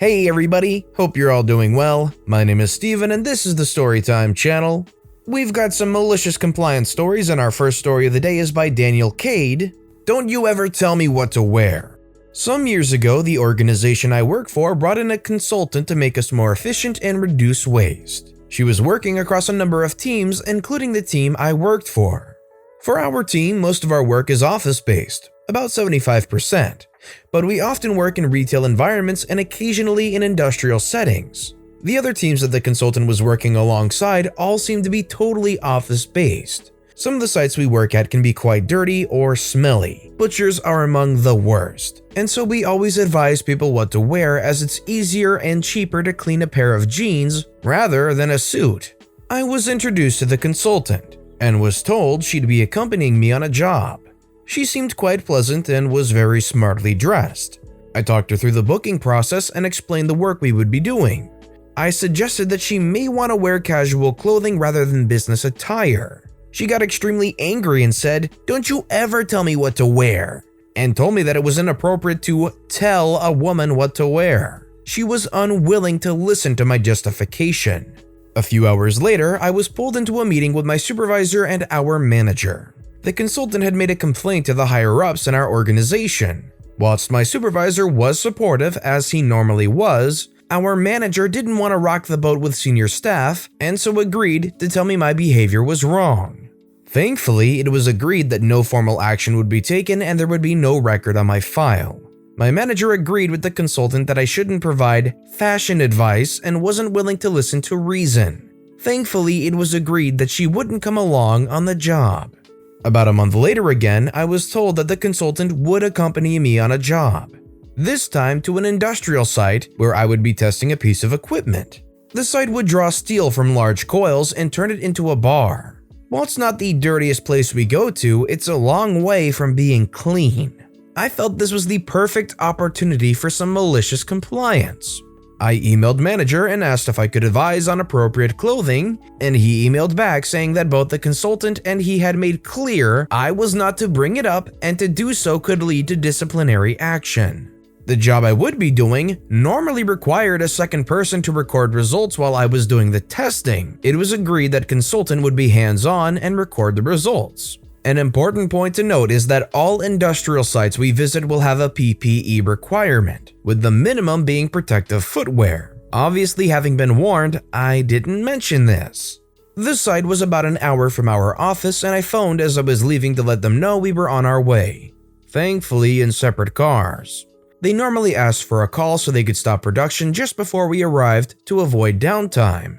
Hey everybody, hope you're all doing well. My name is Steven and this is the Storytime channel. We've got some malicious compliance stories and our first story of the day is by DanielCade. Don't you ever tell me what to wear. Some years ago, the organization I work for brought in a consultant to make us more efficient and reduce waste. She was working across a number of teams, including the team I worked for. For our team, most of our work is office-based, about 75%, but we often work in retail environments and occasionally in industrial settings. The other teams that the consultant was working alongside all seem to be totally office-based. Some of the sites we work at can be quite dirty or smelly. Butchers are among the worst, and so we always advise people what to wear as it's easier and cheaper to clean a pair of jeans rather than a suit. I was introduced to the consultant and was told she'd be accompanying me on a job. She seemed quite pleasant and was very smartly dressed. I talked her through the booking process and explained the work we would be doing. I suggested that she may want to wear casual clothing rather than business attire. She got extremely angry and said, "Don't you ever tell me what to wear," and told me that it was inappropriate to tell a woman what to wear. She was unwilling to listen to my justification. A few hours later, I was pulled into a meeting with my supervisor and our manager. The consultant had made a complaint to the higher-ups in our organization. Whilst my supervisor was supportive, as he normally was, our manager didn't want to rock the boat with senior staff and so agreed to tell me my behavior was wrong. Thankfully, it was agreed that no formal action would be taken and there would be no record on my file. My manager agreed with the consultant that I shouldn't provide fashion advice and wasn't willing to listen to reason. Thankfully, it was agreed that she wouldn't come along on the job. About a month later again, I was told that the consultant would accompany me on a job. This time to an industrial site where I would be testing a piece of equipment. The site would draw steel from large coils and turn it into a bar. While it's not the dirtiest place we go to, it's a long way from being clean. I felt this was the perfect opportunity for some malicious compliance. I emailed manager and asked if I could advise on appropriate clothing, and he emailed back saying that both the consultant and he had made clear I was not to bring it up and to do so could lead to disciplinary action. The job I would be doing normally required a second person to record results while I was doing the testing. It was agreed that consultant would be hands-on and record the results. An important point to note is that all industrial sites we visit will have a PPE requirement, with the minimum being protective footwear. Obviously, having been warned, I didn't mention this. The site was about an hour from our office and I phoned as I was leaving to let them know we were on our way. Thankfully, in separate cars. They normally asked for a call so they could stop production just before we arrived to avoid downtime.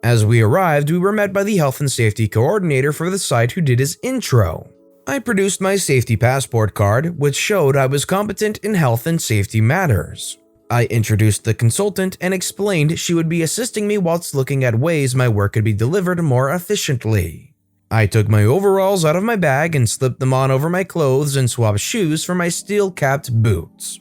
As we arrived, we were met by the health and safety coordinator for the site who did his intro. I produced my safety passport card, which showed I was competent in health and safety matters. I introduced the consultant and explained she would be assisting me whilst looking at ways my work could be delivered more efficiently. I took my overalls out of my bag and slipped them on over my clothes and swapped shoes for my steel-capped boots.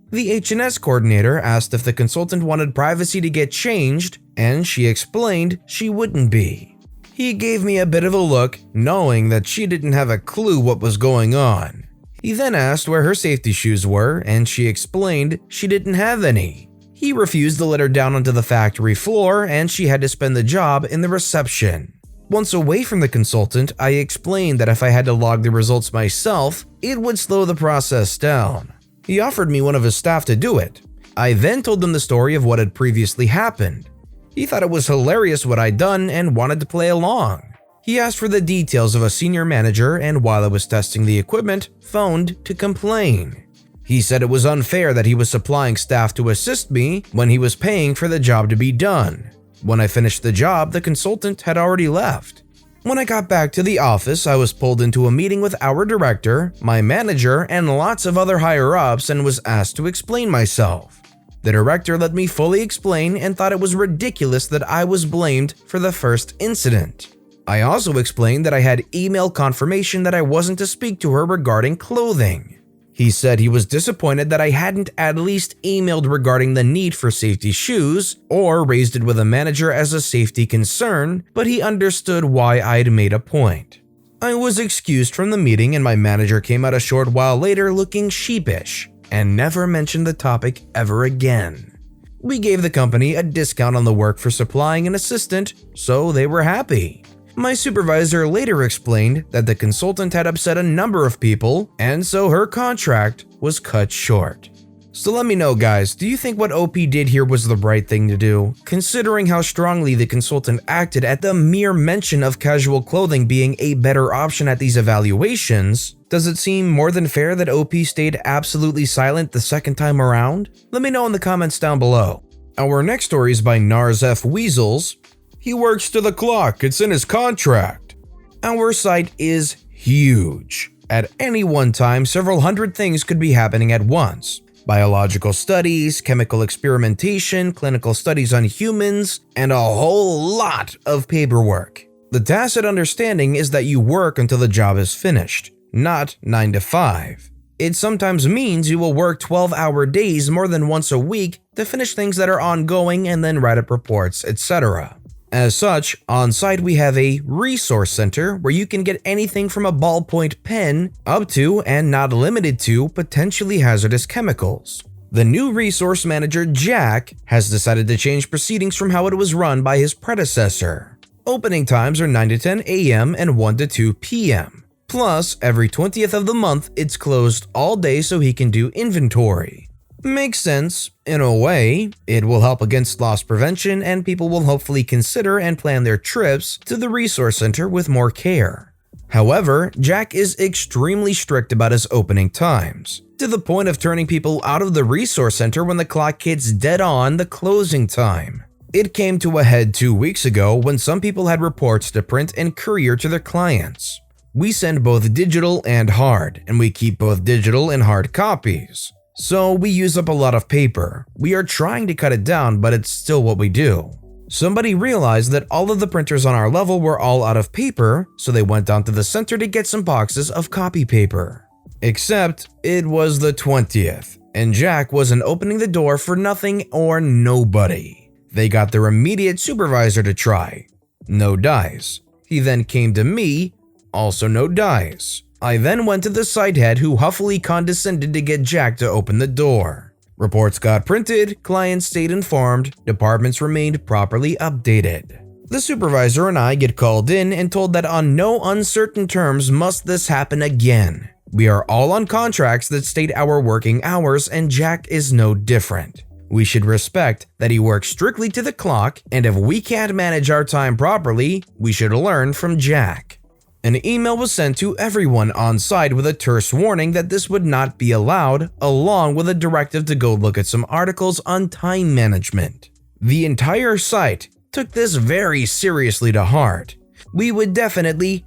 The H&S coordinator asked if the consultant wanted privacy to get changed, and she explained she wouldn't be. He gave me a bit of a look, knowing that she didn't have a clue what was going on. He then asked where her safety shoes were, and she explained she didn't have any. He refused to let her down onto the factory floor, and she had to spend the job in the reception. Once away from the consultant, I explained that if I had to log the results myself, it would slow the process down. He offered me one of his staff to do it. I then told him the story of what had previously happened. He thought it was hilarious what I'd done and wanted to play along. He asked for the details of a senior manager and while I was testing the equipment, phoned to complain. He said it was unfair that he was supplying staff to assist me when he was paying for the job to be done. When I finished the job, the consultant had already left. When I got back to the office, I was pulled into a meeting with our director, my manager, and lots of other higher-ups and was asked to explain myself. The director let me fully explain and thought it was ridiculous that I was blamed for the first incident. I also explained that I had email confirmation that I wasn't to speak to her regarding clothing. He said he was disappointed that I hadn't at least emailed regarding the need for safety shoes or raised it with a manager as a safety concern, but he understood why I'd made a point. I was excused from the meeting and my manager came out a short while later looking sheepish and never mentioned the topic ever again. We gave the company a discount on the work for supplying an assistant, so they were happy. My supervisor later explained that the consultant had upset a number of people, and so her contract was cut short. So let me know, guys, do you think what OP did here was the right thing to do, considering how strongly the consultant acted at the mere mention of casual clothing being a better option at these evaluations? Does it seem more than fair that OP stayed absolutely silent the second time around? Let me know in the comments down below. Our next story is by narsfweasels. He works to the clock, it's in his contract. Our site is huge. At any one time, several hundred things could be happening at once. Biological studies, chemical experimentation, clinical studies on humans, and a whole lot of paperwork. The tacit understanding is that you work until the job is finished, not 9 to 5. It sometimes means you will work 12-hour days more than once a week to finish things that are ongoing and then write up reports, etc. As such, on site we have a resource center where you can get anything from a ballpoint pen up to, and not limited to, potentially hazardous chemicals. The new resource manager, Jack, has decided to change proceedings from how it was run by his predecessor. Opening times are 9 to 10 a.m. and 1 to 2 p.m. Plus, every 20th of the month, it's closed all day so he can do inventory. Makes sense, in a way. It will help against loss prevention, and people will hopefully consider and plan their trips to the resource center with more care. However, Jack is extremely strict about his opening times, to the point of turning people out of the resource center when the clock hits dead on the closing time. It came to a head 2 weeks ago when some people had reports to print and courier to their clients. We send both digital and hard, and we keep both digital and hard copies. So we use up a lot of paper. We are trying to cut it down, but it's still what we do. Somebody realized that all of the printers on our level were all out of paper, so they went down to the center to get some boxes of copy paper. Except it was the 20th, and Jack wasn't opening the door for nothing or nobody. They got their immediate supervisor to try. No dice. He then came to me, also no dice. I then went to the site head, who huffily condescended to get Jack to open the door. Reports got printed, clients stayed informed, departments remained properly updated. The supervisor and I get called in and told that on no uncertain terms must this happen again. We are all on contracts that state our working hours, and Jack is no different. We should respect that he works strictly to the clock, and if we can't manage our time properly, we should learn from Jack. An email was sent to everyone on site with a terse warning that this would not be allowed, along with a directive to go look at some articles on time management. The entire site took this very seriously to heart. We would definitely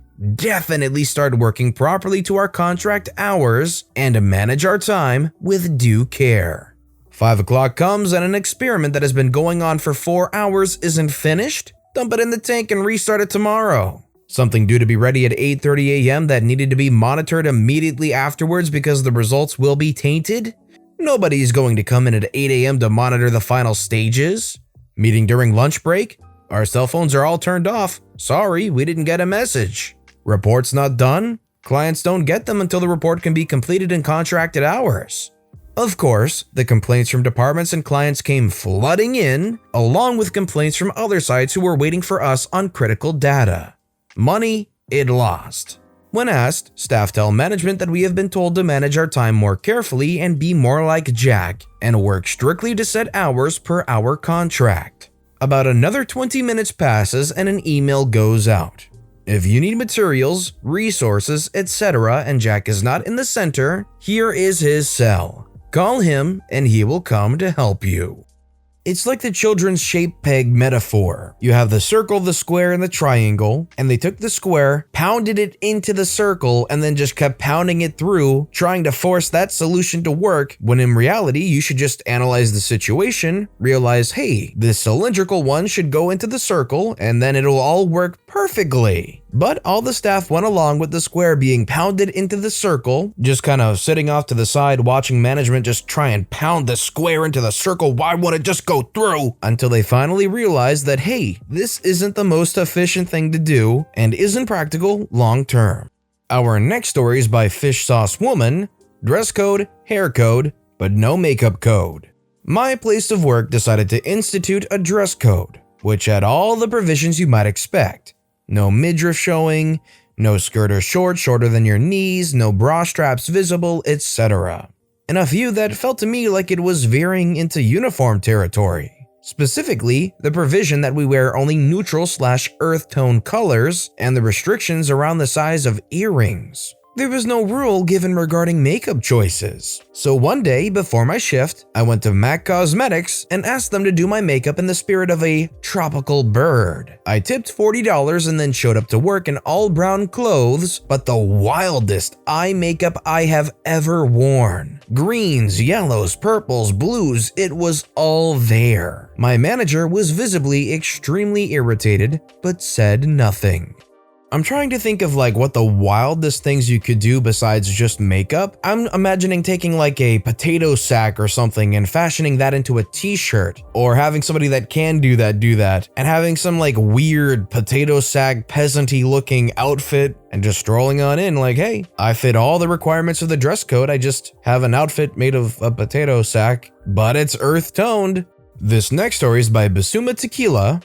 start working properly to our contract hours and manage our time with due care. 5 o'clock comes and an experiment that has been going on for 4 hours isn't finished? Dump it in the tank and restart it tomorrow. Something due to be ready at 8:30 a.m. that needed to be monitored immediately afterwards because the results will be tainted? Nobody's going to come in at 8 a.m. to monitor the final stages. Meeting during lunch break? Our cell phones are all turned off. Sorry, we didn't get a message. Reports not done? Clients don't get them until the report can be completed in contracted hours. Of course, the complaints from departments and clients came flooding in, along with complaints from other sites who were waiting for us on critical data. Money, it lost. When asked, staff tell management that we have been told to manage our time more carefully and be more like Jack, and work strictly to set hours per our contract. About another 20 minutes passes and an email goes out. If you need materials, resources, etc., and Jack is not in the center, here is his cell. Call him and he will come to help you. It's like the children's shape peg metaphor. You have the circle, the square, and the triangle, and they took the square, pounded it into the circle, and then just kept pounding it through, trying to force that solution to work, when in reality, you should just analyze the situation, realize, hey, this cylindrical one should go into the circle, and then it'll all work perfectly. But all the staff went along with the square being pounded into the circle, just kind of sitting off to the side watching management just try and pound the square into the circle. Why won't it just go through? Until they finally realized that, hey, this isn't the most efficient thing to do and isn't practical long term. Our next story is by fishsaucewoman. Dress code, hair code, but no makeup code. My place of work decided to institute a dress code, which had all the provisions you might expect. No midriff showing, no skirt or shorts shorter than your knees, no bra straps visible, etc. And a few that felt to me like it was veering into uniform territory. Specifically, the provision that we wear only neutral/earth tone colors and the restrictions around the size of earrings. There was no rule given regarding makeup choices. So one day before my shift, I went to MAC Cosmetics and asked them to do my makeup in the spirit of a tropical bird. I tipped $40 and then showed up to work in all brown clothes, but the wildest eye makeup I have ever worn. Greens, yellows, purples, blues, it was all there. My manager was visibly extremely irritated, but said nothing. I'm trying to think of what the wildest things you could do besides just makeup. I'm imagining taking a potato sack or something and fashioning that into a t-shirt, or having somebody that can do that, and having some weird potato sack peasant-y looking outfit and just strolling on in hey, I fit all the requirements of the dress code, I just have an outfit made of a potato sack, but it's earth toned. This next story is by BissoumaTequila.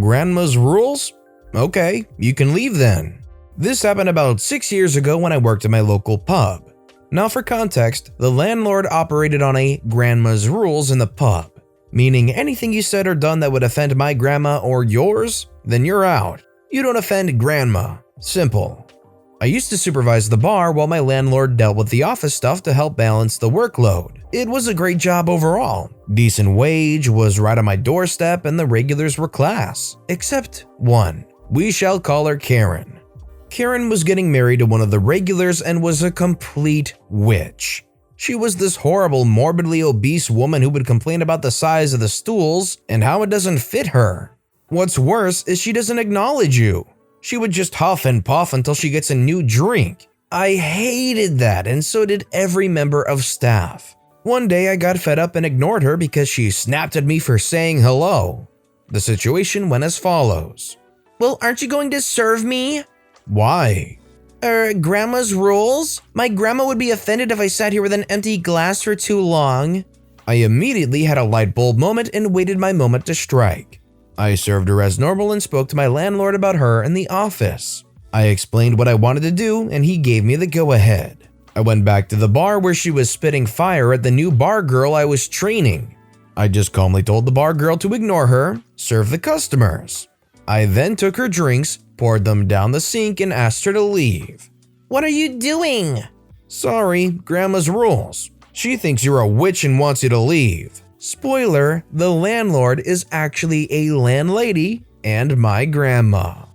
Grandma's rules? Okay, you can leave then. This happened about 6 years ago when I worked at my local pub. Now for context, the landlord operated on a grandma's rules in the pub, meaning anything you said or done that would offend my grandma or yours, then you're out. You don't offend grandma. Simple. I used to supervise the bar while my landlord dealt with the office stuff to help balance the workload. It was a great job overall. Decent wage, was right on my doorstep, and the regulars were class. Except one. We shall call her Karen. Karen was getting married to one of the regulars and was a complete witch. She was this horrible, morbidly obese woman who would complain about the size of the stools and how it doesn't fit her. What's worse is she doesn't acknowledge you. She would just huff and puff until she gets a new drink. I hated that, and so did every member of staff. One day I got fed up and ignored her because she snapped at me for saying hello. The situation went as follows. Well, aren't you going to serve me? Why? Grandma's rules? My grandma would be offended if I sat here with an empty glass for too long. I immediately had a light bulb moment and waited my moment to strike. I served her as normal and spoke to my landlord about her in the office. I explained what I wanted to do and he gave me the go-ahead. I went back to the bar where she was spitting fire at the new bar girl I was training. I just calmly told the bar girl to ignore her, serve the customers. I then took her drinks, poured them down the sink, and asked her to leave. What are you doing? Sorry, Grandma's rules. She thinks you're a witch and wants you to leave. Spoiler, the landlord is actually a landlady and my grandma.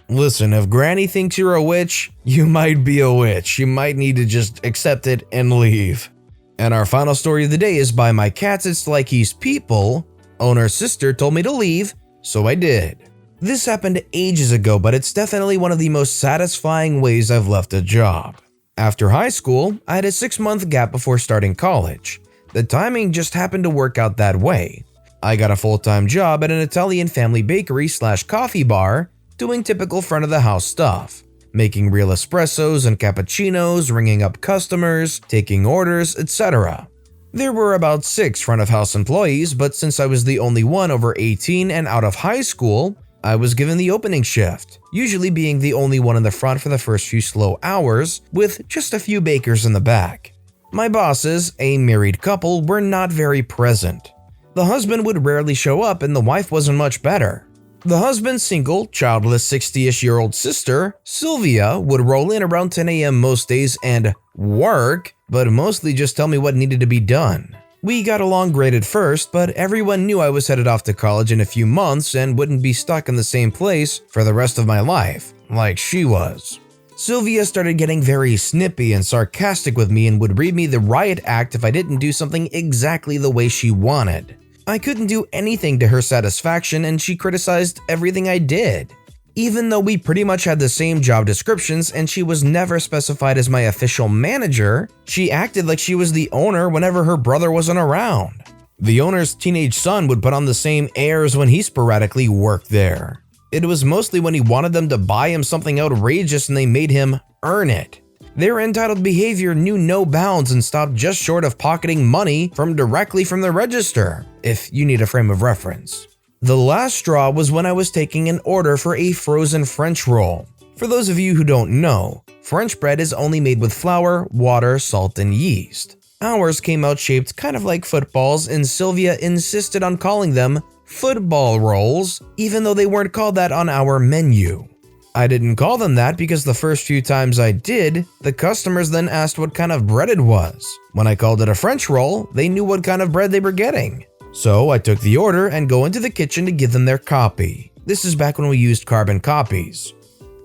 Listen, if Granny thinks you're a witch, you might be a witch. You might need to just accept it and leave. And our final story of the day is by Mycatsitslikehesppl. Owner's sister told me to leave, so I did. This happened ages ago, but it's definitely one of the most satisfying ways I've left a job. After high school, I had a 6-month gap before starting college. The timing just happened to work out that way. I got a full-time job at an Italian family bakery/coffee bar, doing typical front-of-the-house stuff, making real espressos and cappuccinos, ringing up customers, taking orders, etc. There were about 6 front-of-house employees, but since I was the only one over 18 and out of high school, I was given the opening shift, usually being the only one in the front for the first few slow hours, with just a few bakers in the back. My bosses, a married couple, were not very present. The husband would rarely show up and the wife wasn't much better. The husband's single, childless 60-ish-year-old sister, Sylvia, would roll in around 10 a.m. most days and work, but mostly just tell me what needed to be done. We got along great at first, but everyone knew I was headed off to college in a few months and wouldn't be stuck in the same place for the rest of my life, like she was. Sylvia started getting very snippy and sarcastic with me and would read me the riot act if I didn't do something exactly the way she wanted. I couldn't do anything to her satisfaction and she criticized everything I did. Even though we pretty much had the same job descriptions and she was never specified as my official manager, she acted like she was the owner whenever her brother wasn't around. The owner's teenage son would put on the same airs when he sporadically worked there. It was mostly when he wanted them to buy him something outrageous and they made him earn it. Their entitled behavior knew no bounds and stopped just short of pocketing money directly from the register, if you need a frame of reference. The last straw was when I was taking an order for a frozen French roll. For those of you who don't know, French bread is only made with flour, water, salt, and yeast. Ours came out shaped kind of like footballs, and Sylvia insisted on calling them football rolls, even though they weren't called that on our menu. I didn't call them that because the first few times I did, the customers then asked what kind of bread it was. When I called it a French roll, they knew what kind of bread they were getting. So I took the order and go into the kitchen to give them their copy. This is back when we used carbon copies.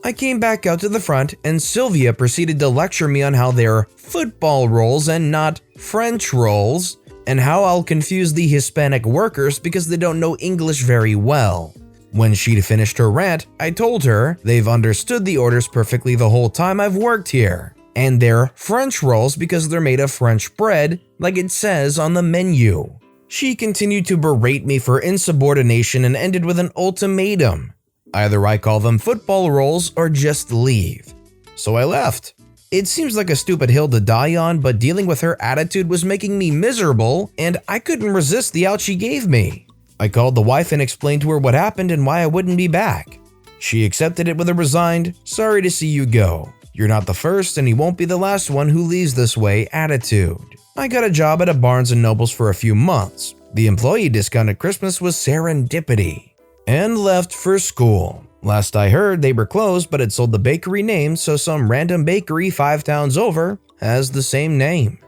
I came back out to the front and Sylvia proceeded to lecture me on how they're football rolls and not French rolls, and how I'll confuse the Hispanic workers because they don't know English very well. When she'd finished her rant, I told her they've understood the orders perfectly the whole time I've worked here, and they're French rolls because they're made of French bread like it says on the menu. She continued to berate me for insubordination and ended with an ultimatum. Either I call them football rolls or just leave. So I left. It seems like a stupid hill to die on, but dealing with her attitude was making me miserable and I couldn't resist the out she gave me. I called the wife and explained to her what happened and why I wouldn't be back. She accepted it with a resigned, "Sorry to see you go. You're not the first and you won't be the last one who leaves this way" attitude. I got a job at a Barnes & Nobles for a few months. The employee discount at Christmas was serendipity. And left for school. Last I heard, they were closed but had sold the bakery name, so some random bakery 5 towns over has the same name.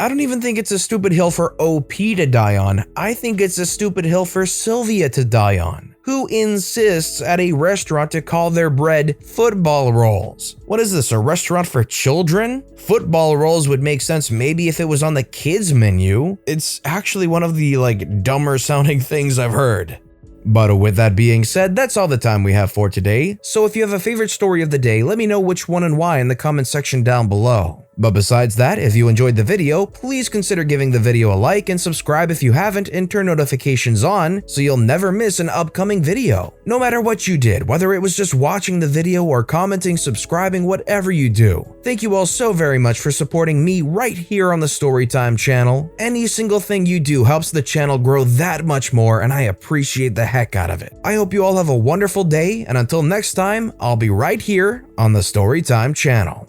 I don't even think it's a stupid hill for OP to die on. I think it's a stupid hill for Sylvia to die on, who insists at a restaurant to call their bread football rolls. What is this, a restaurant for children? Football rolls would make sense maybe if it was on the kids menu. It's actually one of the dumber sounding things I've heard. But with that being said, that's all the time we have for today. So if you have a favorite story of the day, let me know which one and why in the comment section down below. But besides that, if you enjoyed the video, please consider giving the video a like and subscribe if you haven't, and turn notifications on so you'll never miss an upcoming video. No matter what you did, whether it was just watching the video or commenting, subscribing, whatever you do. Thank you all so very much for supporting me right here on the Storytime channel. Any single thing you do helps the channel grow that much more, and I appreciate the heck out of it. I hope you all have a wonderful day, and until next time, I'll be right here on the Storytime channel.